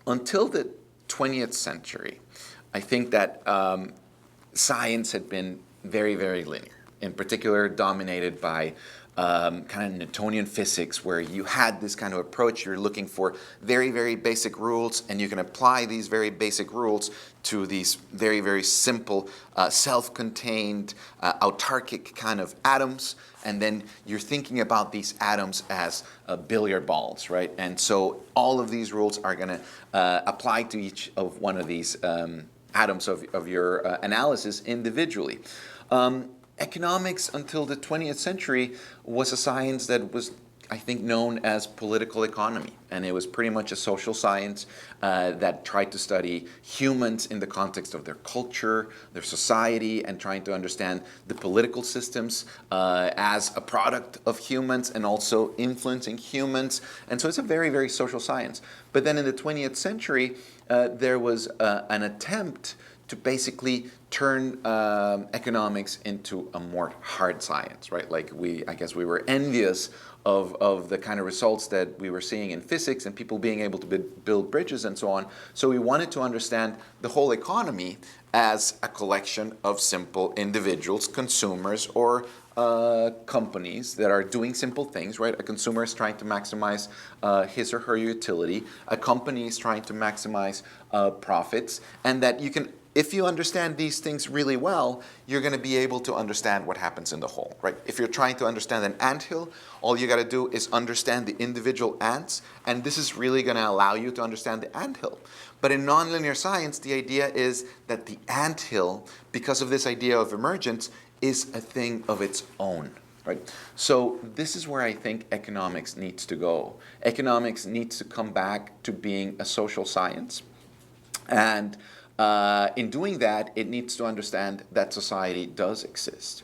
Until the 20th century, I think that science had been very, very linear, in particular dominated by kind of Newtonian physics, where you had this kind of approach. You're looking for very, very basic rules, and you can apply these very basic rules to these very, very simple, self-contained, autarkic kind of atoms. And then you're thinking about these atoms as billiard balls, right? And so all of these rules are going to apply to each of one of these atoms of your analysis individually. Economics until the 20th century was a science that was, I think, known as political economy. And it was pretty much a social science that tried to study humans in the context of their culture, their society, and trying to understand the political systems as a product of humans and also influencing humans. And so it's a very, very social science. But then in the 20th century, there was an attempt to basically turn economics into a more hard science, right? Like I guess we were envious of the kind of results that we were seeing in physics and people being able to build bridges and so on. So we wanted to understand the whole economy as a collection of simple individuals, consumers, or companies that are doing simple things, right? A consumer is trying to maximize his or her utility. A company is trying to maximize profits, and that you can, if you understand these things really well, you're going to be able to understand what happens in the whole, right? If you're trying to understand an anthill, all you got to do is understand the individual ants, and this is really going to allow you to understand the anthill. But in nonlinear science, the idea is that the anthill, because of this idea of emergence, is a thing of its own, right? So this is where I think economics needs to go. Economics needs to come back to being a social science, and in doing that, it needs to understand that society does exist.